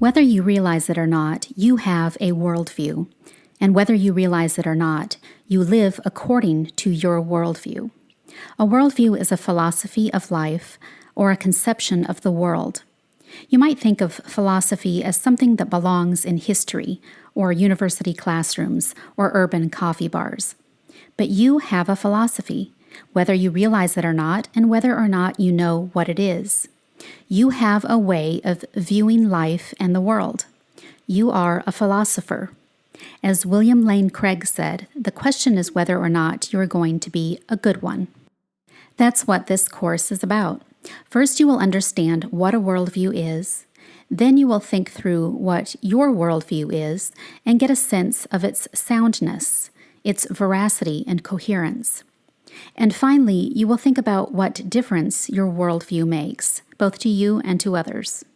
Whether you realize it or not, you have a worldview. And whether you realize it or not, you live according to your worldview. A worldview is a philosophy of life or a conception of the world. You might think of philosophy as something that belongs in history or university classrooms or urban coffee bars. But you have a philosophy, whether you realize it or not, and whether or not you know what it is. You have a way of viewing life and the world. You are a philosopher. As William Lane Craig said, the question is whether or not you are going to be a good one. That's what this course is about. First, you will understand what a worldview is. Then you will think through what your worldview is and get a sense of its soundness, its veracity and coherence. And finally, you will think about what difference your worldview makes, both to you and to others.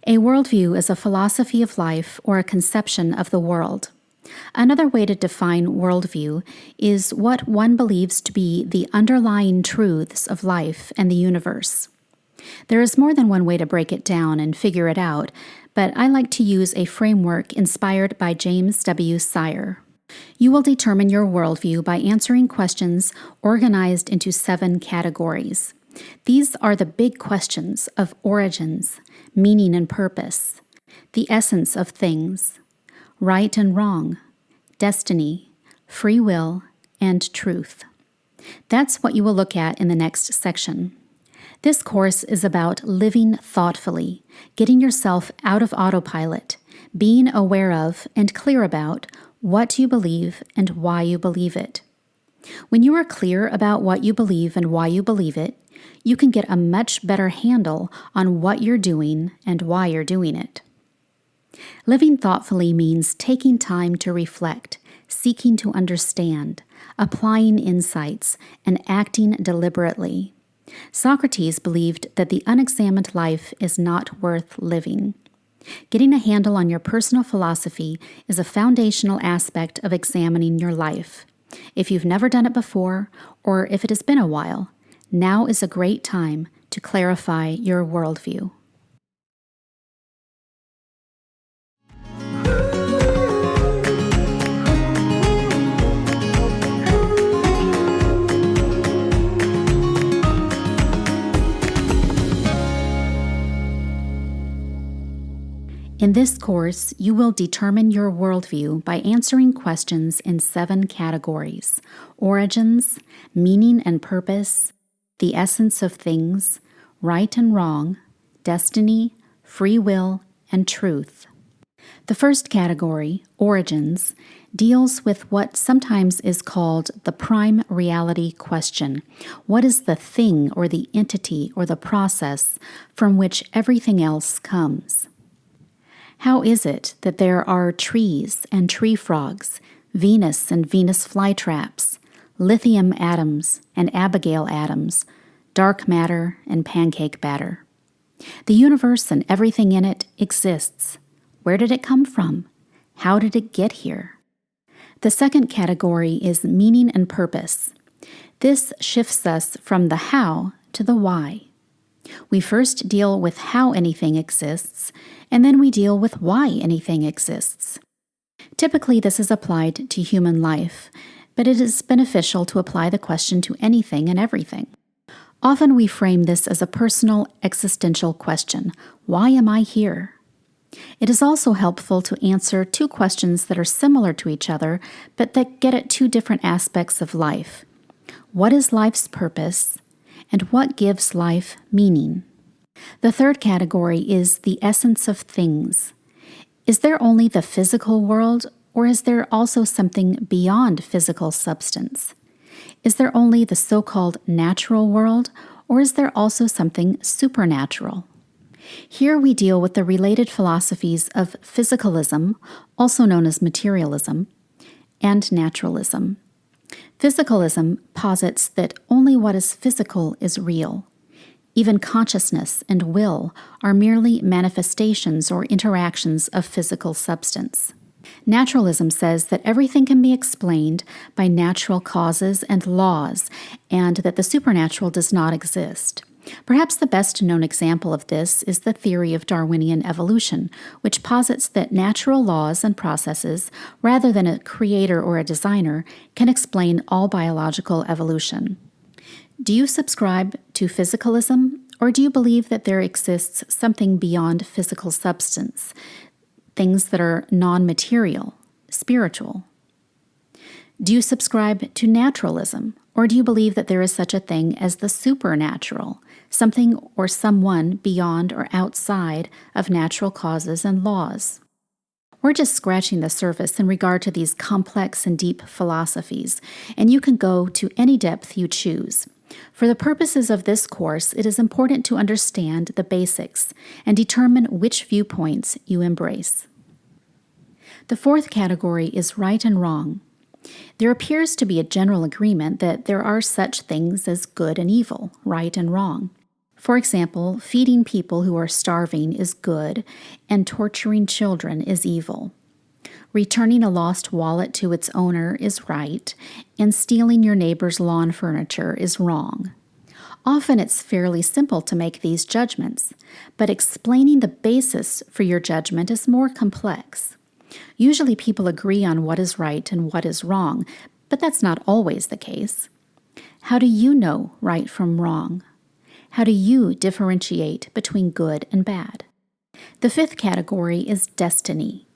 A worldview is a philosophy of life or a conception of the world. Another way to define worldview is what one believes to be the underlying truths of life and the universe. There is more than one way to break it down and figure it out, but I like to use a framework inspired by James W. Sire. You will determine your worldview by answering questions organized into 7 categories. These are the big questions of origins, meaning and purpose, the essence of things, right and wrong, destiny, free will, and truth. That's what you will look at in the next section. This course is about living thoughtfully, getting yourself out of autopilot, being aware of and clear about what you believe and why you believe it. When you are clear about what you believe and why you believe it, you can get a much better handle on what you're doing and why you're doing it. Living thoughtfully means taking time to reflect, seeking to understand, applying insights, and acting deliberately. Socrates believed that the unexamined life is not worth living. Getting a handle on your personal philosophy is a foundational aspect of examining your life. If you've never done it before, or if it has been a while, now is a great time to clarify your worldview. In this course, you will determine your worldview by answering questions in 7 categories: origins, meaning and purpose, the essence of things, right and wrong, destiny, free will, and truth. The first category, origins, deals with what sometimes is called the prime reality question. What is the thing or the entity or the process from which everything else comes? How is it that there are trees and tree frogs, Venus and Venus flytraps, lithium atoms and Abigail atoms, dark matter and pancake batter? The universe and everything in it exists. Where did it come from? How did it get here? The second category is meaning and purpose. This shifts us from the how to the why. We first deal with how anything exists, and then we deal with why anything exists. Typically, this is applied to human life, but it is beneficial to apply the question to anything and everything. Often we frame this as a personal, existential question: why am I here? It is also helpful to answer 2 questions that are similar to each other, but that get at 2 different aspects of life. What is life's purpose? And what gives life meaning? The third category is the essence of things. Is there only the physical world, or is there also something beyond physical substance? Is there only the so-called natural world, or is there also something supernatural? Here we deal with the related philosophies of physicalism, also known as materialism, and naturalism. Physicalism posits that only what is physical is real. Even consciousness and will are merely manifestations or interactions of physical substance. Naturalism says that everything can be explained by natural causes and laws, and that the supernatural does not exist. Perhaps the best known example of this is the theory of Darwinian evolution, which posits that natural laws and processes, rather than a creator or a designer, can explain all biological evolution. Do you subscribe to physicalism, or do you believe that there exists something beyond physical substance, things that are non-material, spiritual? Do you subscribe to naturalism, or do you believe that there is such a thing as the supernatural, something or someone beyond or outside of natural causes and laws? We're just scratching the surface in regard to these complex and deep philosophies, and you can go to any depth you choose. For the purposes of this course, it is important to understand the basics and determine which viewpoints you embrace. The fourth category is right and wrong. There appears to be a general agreement that there are such things as good and evil, right and wrong. For example, feeding people who are starving is good, and torturing children is evil. Returning a lost wallet to its owner is right, and stealing your neighbor's lawn furniture is wrong. Often it's fairly simple to make these judgments, but explaining the basis for your judgment is more complex. Usually people agree on what is right and what is wrong, but that's not always the case. How do you know right from wrong? How do you differentiate between good and bad? The fifth category is destiny.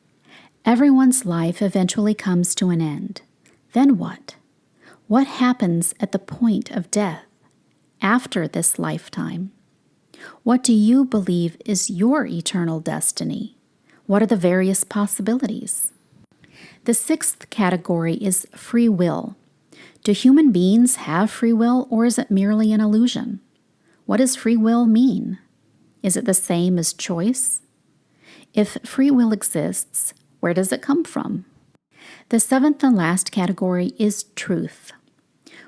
Everyone's life eventually comes to an end. Then what? What happens at the point of death, after this lifetime? What do you believe is your eternal destiny? What are the various possibilities? The sixth category is free will. Do human beings have free will, or is it merely an illusion? What does free will mean? Is it the same as choice? If free will exists, where does it come from? The seventh and last category is truth.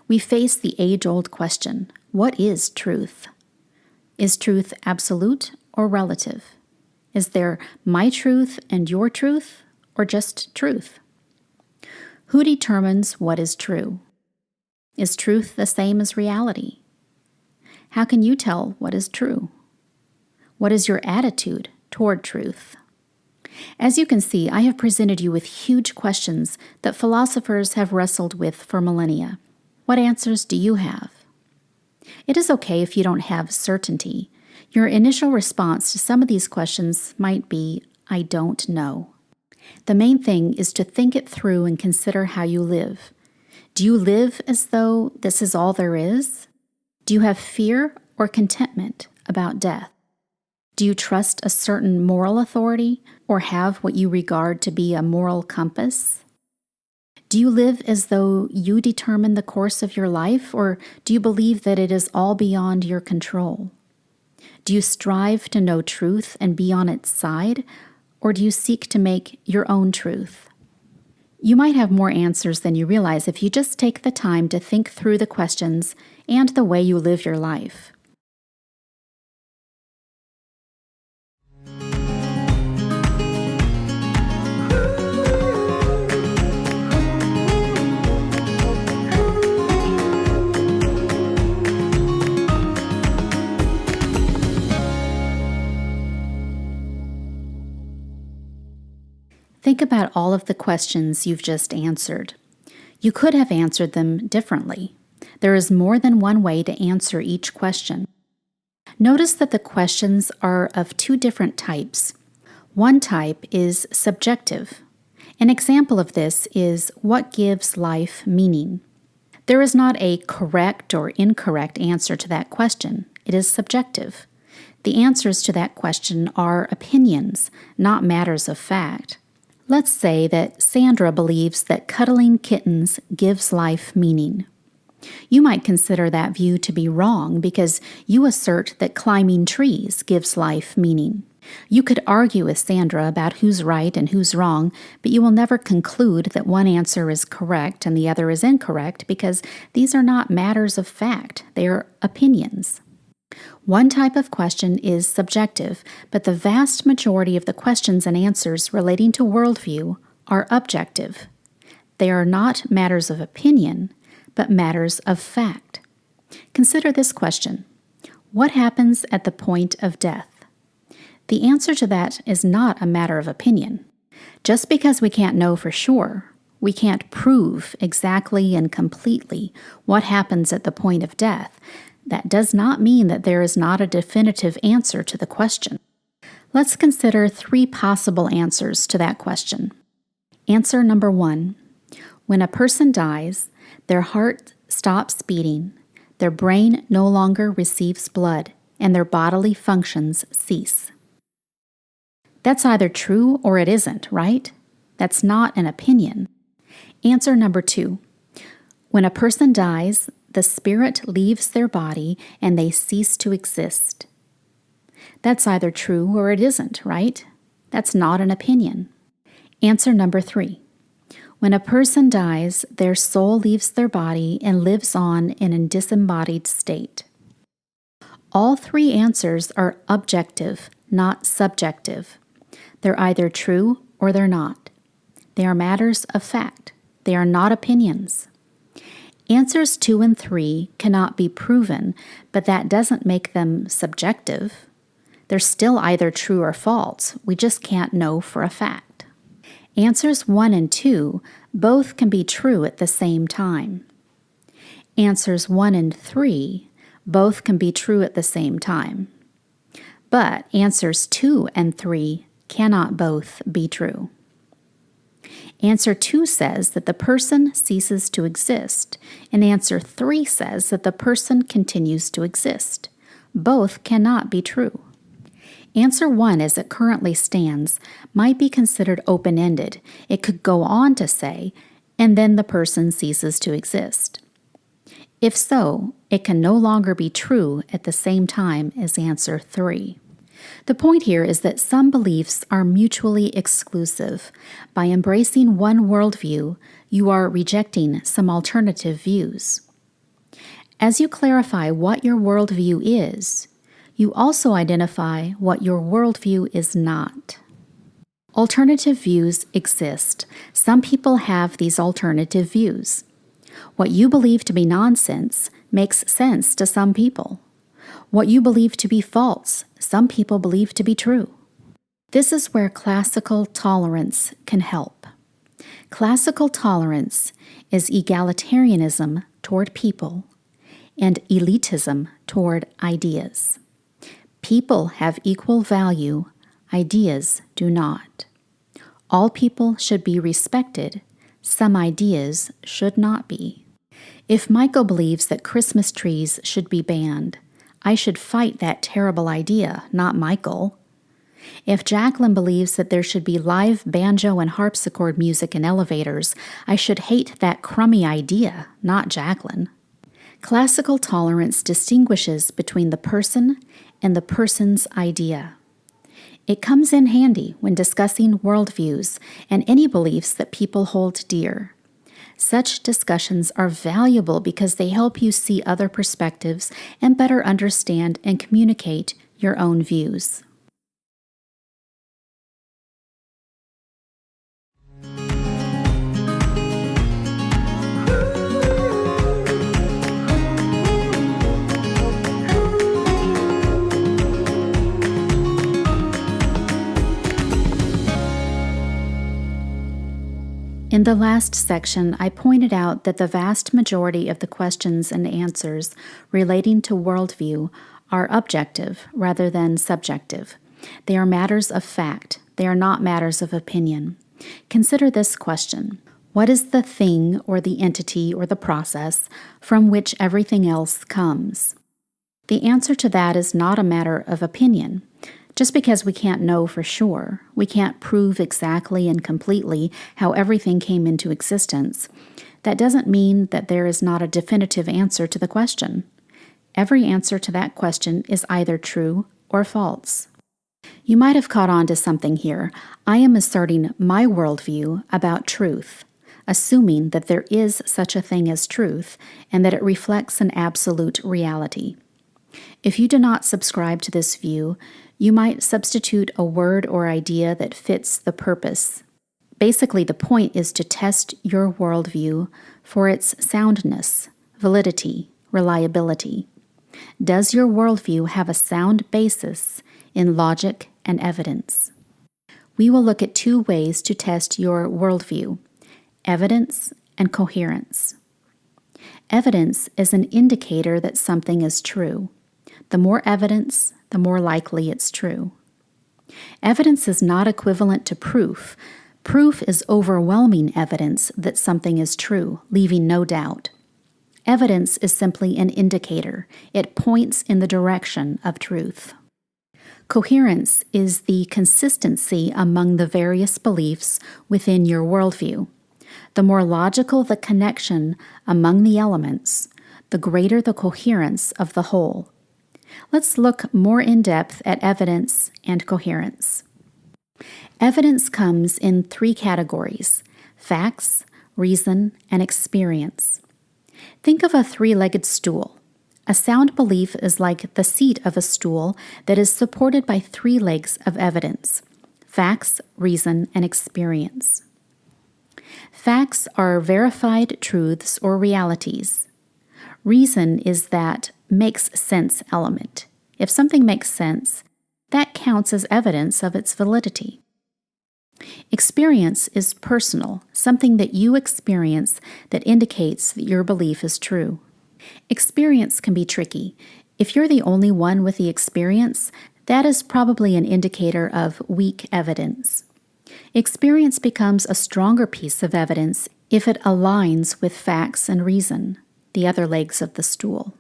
We face the age-old question, what is truth? Is truth absolute or relative? Is there my truth and your truth, or just truth? Who determines what is true? Is truth the same as reality? How can you tell what is true? What is your attitude toward truth? As you can see, I have presented you with huge questions that philosophers have wrestled with for millennia. What answers do you have? It is okay if you don't have certainty. Your initial response to some of these questions might be, I don't know. The main thing is to think it through and consider how you live. Do you live as though this is all there is? Do you have fear or contentment about death? Do you trust a certain moral authority or have what you regard to be a moral compass? Do you live as though you determine the course of your life, or do you believe that it is all beyond your control? Do you strive to know truth and be on its side, or do you seek to make your own truth? You might have more answers than you realize if you just take the time to think through the questions and the way you live your life. Think about all of the questions you've just answered. You could have answered them differently. There is more than one way to answer each question. Notice that the questions are of two different types. One type is subjective. An example of this is, what gives life meaning? There is not a correct or incorrect answer to that question. It is subjective. The answers to that question are opinions, not matters of fact. Let's say that Sandra believes that cuddling kittens gives life meaning. You might consider that view to be wrong because you assert that climbing trees gives life meaning. You could argue with Sandra about who's right and who's wrong, but you will never conclude that one answer is correct and the other is incorrect because these are not matters of fact, they are opinions. One type of question is subjective, but the vast majority of the questions and answers relating to worldview are objective. They are not matters of opinion, but matters of fact. Consider this question. What happens at the point of death? The answer to that is not a matter of opinion. Just because we can't know for sure, we can't prove exactly and completely what happens at the point of death, that does not mean that there is not a definitive answer to the question. Let's consider 3 possible answers to that question. Answer number 1. When a person dies, their heart stops beating, their brain no longer receives blood, and their bodily functions cease. That's either true or it isn't, right? That's not an opinion. Answer number 2. When a person dies, the spirit leaves their body and they cease to exist. That's either true or it isn't, right? That's not an opinion. Answer number 3. When a person dies, their soul leaves their body and lives on in a disembodied state. All 3 answers are objective, not subjective. They're either true or they're not. They are matters of fact. They are not opinions. Answers 2 and 3 cannot be proven, but that doesn't make them subjective. They're still either true or false. We just can't know for a fact. Answers 1 and 2 both can be true at the same time. Answers 1 and 3 both can be true at the same time. But answers 2 and 3 cannot both be true. Answer 2 says that the person ceases to exist, and answer 3 says that the person continues to exist. Both cannot be true. Answer 1, as it currently stands, might be considered open-ended. It could go on to say, and then the person ceases to exist. If so, it can no longer be true at the same time as answer 3. The point here is that some beliefs are mutually exclusive. By embracing one worldview, you are rejecting some alternative views. As you clarify what your worldview is, you also identify what your worldview is not. Alternative views exist. Some people have these alternative views. What you believe to be nonsense makes sense to some people. What you believe to be false, some people believe to be true. This is where classical tolerance can help. Classical tolerance is egalitarianism toward people and elitism toward ideas. People have equal value, ideas do not. All people should be respected, some ideas should not be. If Michael believes that Christmas trees should be banned, I should fight that terrible idea, not Michael. If Jacqueline believes that there should be live banjo and harpsichord music in elevators, I should hate that crummy idea, not Jacqueline. Classical tolerance distinguishes between the person and the person's idea. It comes in handy when discussing worldviews and any beliefs that people hold dear. Such discussions are valuable because they help you see other perspectives and better understand and communicate your own views. In the last section, I pointed out that the vast majority of the questions and answers relating to worldview are objective rather than subjective. They are matters of fact. They are not matters of opinion. Consider this question. What is the thing or the entity or the process from which everything else comes? The answer to that is not a matter of opinion. Just because we can't know for sure, we can't prove exactly and completely how everything came into existence, that doesn't mean that there is not a definitive answer to the question. Every answer to that question is either true or false. You might have caught on to something here. I am asserting my worldview about truth, assuming that there is such a thing as truth and that it reflects an absolute reality. If you do not subscribe to this view, you might substitute a word or idea that fits the purpose. Basically, the point is to test your worldview for its soundness, validity, reliability. Does your worldview have a sound basis in logic and evidence? We will look at two ways to test your worldview: evidence and coherence. Evidence is an indicator that something is true. The more evidence, the more likely it's true. Evidence is not equivalent to proof. Proof is overwhelming evidence that something is true, leaving no doubt. Evidence is simply an indicator. It points in the direction of truth. Coherence is the consistency among the various beliefs within your worldview. The more logical the connection among the elements, the greater the coherence of the whole. Let's look more in depth at evidence and coherence. Evidence comes in three categories: facts, reason, and experience. Think of a three-legged stool. A sound belief is like the seat of a stool that is supported by three legs of evidence: facts, reason, and experience. Facts are verified truths or realities. Reason is that makes sense element. If something makes sense, that counts as evidence of its validity. Experience is personal, something that you experience that indicates that your belief is true. Experience can be tricky. If you're the only one with the experience, that is probably an indicator of weak evidence. Experience becomes a stronger piece of evidence if it aligns with facts and reason, the other legs of the stool.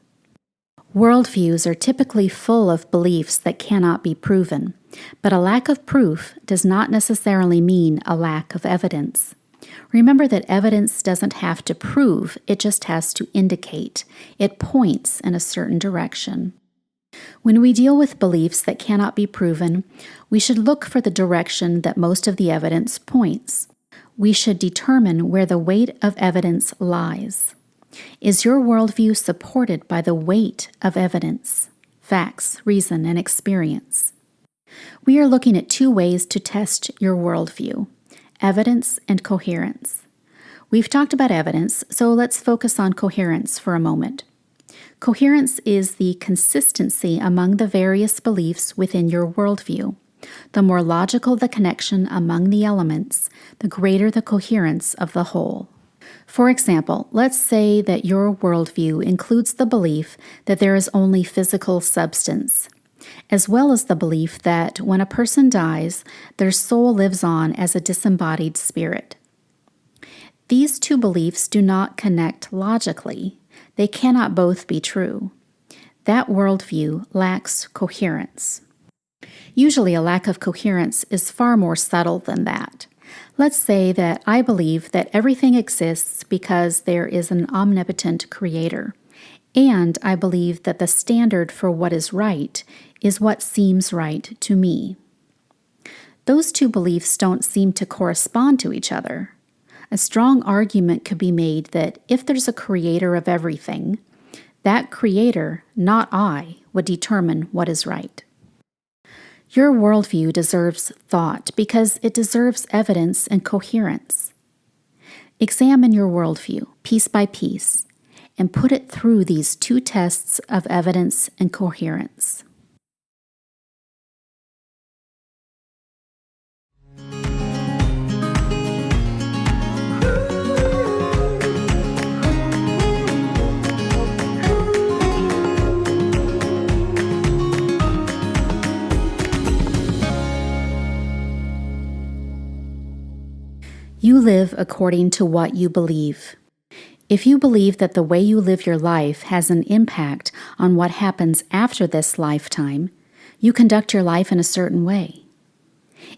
Worldviews are typically full of beliefs that cannot be proven, but a lack of proof does not necessarily mean a lack of evidence. Remember that evidence doesn't have to prove, it just has to indicate. It points in a certain direction. When we deal with beliefs that cannot be proven, we should look for the direction that most of the evidence points. We should determine where the weight of evidence lies. Is your worldview supported by the weight of evidence, facts, reason, and experience? We are looking at two ways to test your worldview: evidence and coherence. We've talked about evidence, so let's focus on coherence for a moment. Coherence is the consistency among the various beliefs within your worldview. The more logical the connection among the elements, the greater the coherence of the whole. For example, let's say that your worldview includes the belief that there is only physical substance, as well as the belief that when a person dies, their soul lives on as a disembodied spirit. These two beliefs do not connect logically. They cannot both be true. That worldview lacks coherence. Usually, a lack of coherence is far more subtle than that. Let's say that I believe that everything exists because there is an omnipotent creator, and I believe that the standard for what is right is what seems right to me. Those two beliefs don't seem to correspond to each other. A strong argument could be made that if there's a creator of everything, that creator, not I, would determine what is right. Your worldview deserves thought because it deserves evidence and coherence. Examine your worldview piece by piece and put it through these two tests of evidence and coherence. You live according to what you believe. If you believe that the way you live your life has an impact on what happens after this lifetime, you conduct your life in a certain way.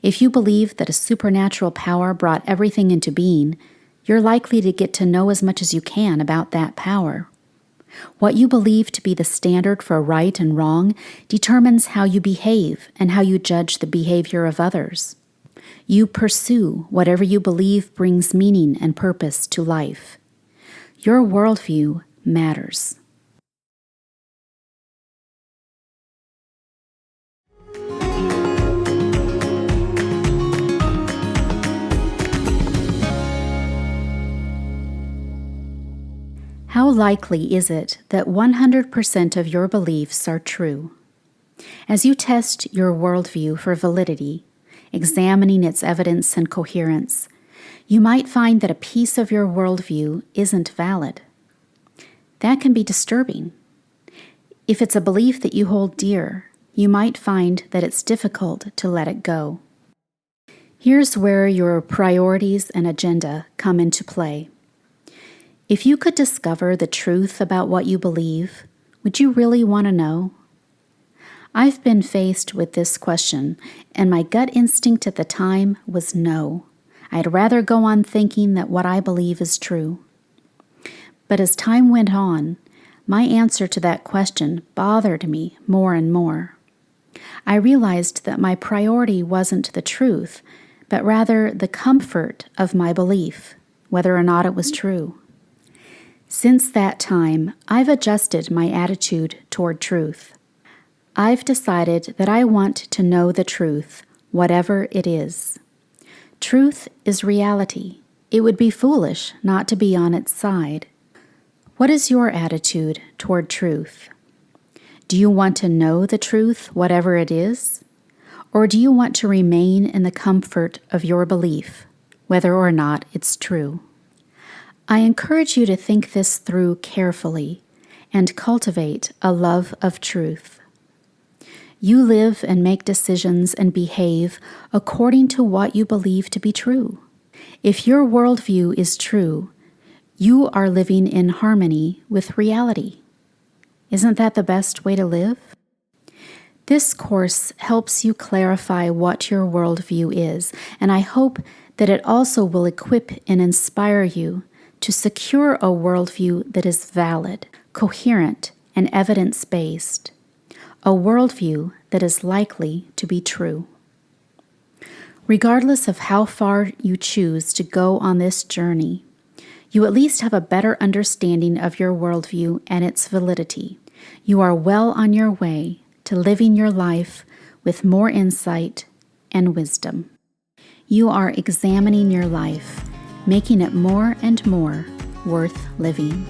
If you believe that a supernatural power brought everything into being, you're likely to get to know as much as you can about that power. What you believe to be the standard for right and wrong determines how you behave and how you judge the behavior of others. You pursue whatever you believe brings meaning and purpose to life. Your worldview matters. How likely is it that 100% of your beliefs are true? As you test your worldview for validity, examining its evidence and coherence, you might find that a piece of your worldview isn't valid. That can be disturbing. If it's a belief that you hold dear, you might find that it's difficult to let it go. Here's where your priorities and agenda come into play. If you could discover the truth about what you believe, would you really want to know? I've been faced with this question, and my gut instinct at the time was no. I'd rather go on thinking that what I believe is true. But as time went on, my answer to that question bothered me more and more. I realized that my priority wasn't the truth, but rather the comfort of my belief, whether or not it was true. Since that time, I've adjusted my attitude toward truth. I've decided that I want to know the truth, whatever it is. Truth is reality. It would be foolish not to be on its side. What is your attitude toward truth? Do you want to know the truth, whatever it is? Or do you want to remain in the comfort of your belief, whether or not it's true? I encourage you to think this through carefully and cultivate a love of truth. You live and make decisions and behave according to what you believe to be true. If your worldview is true, you are living in harmony with reality. Isn't that the best way to live? This course helps you clarify what your worldview is, and I hope that it also will equip and inspire you to secure a worldview that is valid, coherent, and evidence-based. A worldview that is likely to be true. Regardless of how far you choose to go on this journey, you at least have a better understanding of your worldview and its validity. You are well on your way to living your life with more insight and wisdom. You are examining your life, making it more and more worth living.